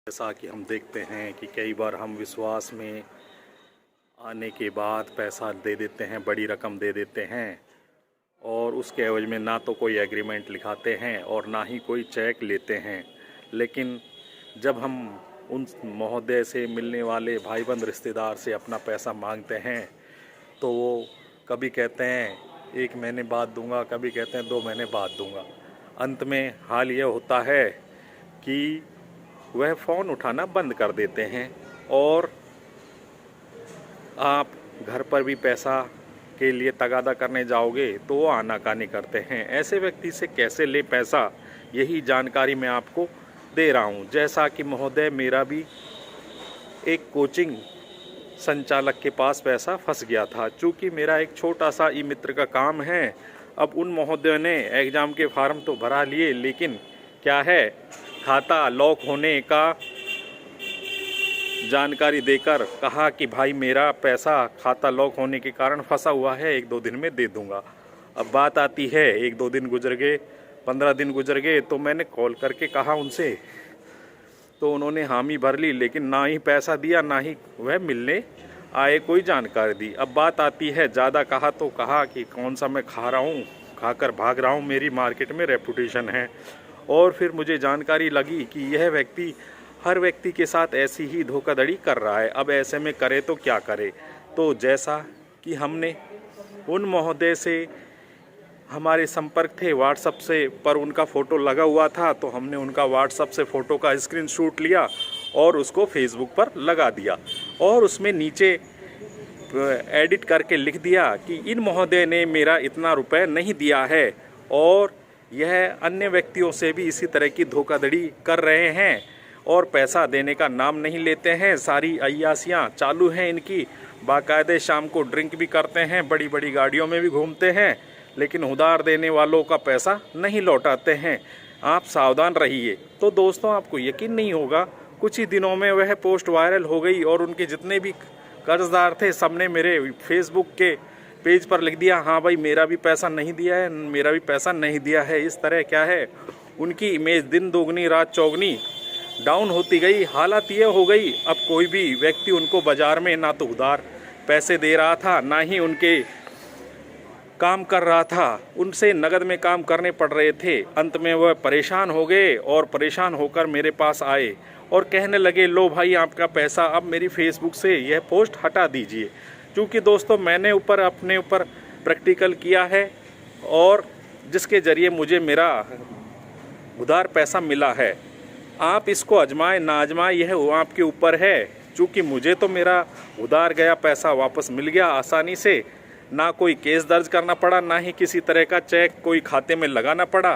जैसा कि हम देखते हैं कि कई बार हम विश्वास में आने के बाद पैसा दे देते हैं, बड़ी रकम दे देते हैं और उसके एवज में ना तो कोई एग्रीमेंट लिखाते हैं और ना ही कोई चेक लेते हैं। लेकिन जब हम उन महोदय से मिलने वाले भाईबंद रिश्तेदार से अपना पैसा मांगते हैं तो वो कभी कहते हैं 1 महीने बाद दूंगा, कभी कहते हैं 2 महीने बाद दूंगा। अंत में हाल ये होता है कि वह फ़ोन उठाना बंद कर देते हैं और आप घर पर भी पैसा के लिए तगादा करने जाओगे तो वो आनाकानी करते हैं। ऐसे व्यक्ति से कैसे ले पैसा, यही जानकारी मैं आपको दे रहा हूँ। जैसा कि महोदय, मेरा भी एक कोचिंग संचालक के पास पैसा फंस गया था। चूँकि मेरा एक छोटा सा ई मित्र का काम है, अब उन महोदय ने एग्ज़ाम के फार्म तो भरा लिए, लेकिन क्या है, खाता लॉक होने का जानकारी देकर कहा कि भाई मेरा पैसा खाता लॉक होने के कारण फंसा हुआ है, 1-2 दिन में दे दूंगा। अब बात आती है 1-2 दिन गुजर गए, 15 दिन गुजर गए, तो मैंने कॉल करके कहा उनसे, तो उन्होंने हामी भर ली, लेकिन ना ही पैसा दिया ना ही वह मिलने आए कोई जानकारी दी। अब बात आती है, ज़्यादा कहा तो कहा कि कौन सा मैं खा रहा हूँ, खाकर भाग रहा हूँ, मेरी मार्केट में रेपुटेशन है। और फिर मुझे जानकारी लगी कि यह व्यक्ति हर व्यक्ति के साथ ऐसी ही धोखाधड़ी कर रहा है। अब ऐसे में करे तो क्या करे। तो जैसा कि हमने उन महोदय से, हमारे संपर्क थे व्हाट्सएप से, पर उनका फ़ोटो लगा हुआ था, तो हमने उनका व्हाट्सएप से फ़ोटो का स्क्रीनशॉट लिया और उसको फेसबुक पर लगा दिया और उसमें नीचे एडिट करके लिख दिया कि इन महोदय ने मेरा इतना रुपए नहीं दिया है और यह अन्य व्यक्तियों से भी इसी तरह की धोखाधड़ी कर रहे हैं और पैसा देने का नाम नहीं लेते हैं। सारी अय्यासियाँ चालू हैं इनकी, बाकायदे शाम को ड्रिंक भी करते हैं, बड़ी बड़ी गाड़ियों में भी घूमते हैं, लेकिन उधार देने वालों का पैसा नहीं लौटाते हैं। आप सावधान रहिए। तो दोस्तों, आपको यकीन नहीं होगा, कुछ ही दिनों में वह पोस्ट वायरल हो गई और उनके जितने भी कर्जदार थे सबने मेरे फेसबुक के पेज पर लिख दिया, हाँ भाई मेरा भी पैसा नहीं दिया है, मेरा भी पैसा नहीं दिया है। इस तरह क्या है, उनकी इमेज दिन दोगुनी रात चौगुनी डाउन होती गई। हालत ये हो गई, अब कोई भी व्यक्ति उनको बाज़ार में ना तो उधार पैसे दे रहा था, ना ही उनके काम कर रहा था, उनसे नगद में काम करने पड़ रहे थे। अंत में वह परेशान हो गए और परेशान होकर मेरे पास आए और कहने लगे, लो भाई आपका पैसा अब मेरी फेसबुक से यह पोस्ट हटा दीजिए। क्योंकि दोस्तों, मैंने अपने ऊपर प्रैक्टिकल किया है और जिसके ज़रिए मुझे मेरा उधार पैसा मिला है। आप इसको आजमाएं ना आजमाएं, यह आपके ऊपर है। क्योंकि मुझे तो मेरा उधार गया पैसा वापस मिल गया आसानी से, ना कोई केस दर्ज करना पड़ा, ना ही किसी तरह का चेक कोई खाते में लगाना पड़ा।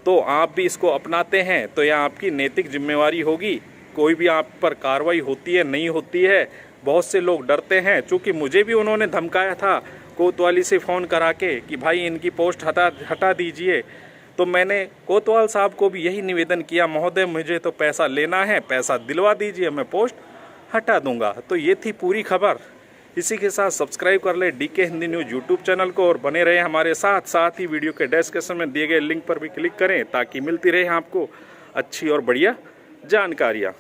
तो आप भी इसको अपनाते हैं तो यह आपकी नैतिक जिम्मेवारी होगी। कोई भी आप पर कार्रवाई होती है नहीं होती है, बहुत से लोग डरते हैं। चूँकि मुझे भी उन्होंने धमकाया था कोतवाली से फ़ोन करा के कि भाई इनकी पोस्ट हटा दीजिए। तो मैंने कोतवाल साहब को भी यही निवेदन किया, महोदय मुझे तो पैसा लेना है, पैसा दिलवा दीजिए, मैं पोस्ट हटा दूंगा। तो ये थी पूरी खबर। इसी के साथ सब्सक्राइब कर ले DK Hindi news YouTube channel को और बने रहे हमारे साथ ही वीडियो के डिस्क्रिप्शन में दिए गए लिंक पर भी क्लिक करें ताकि मिलती रहे आपको अच्छी और बढ़िया जानकारियाँ।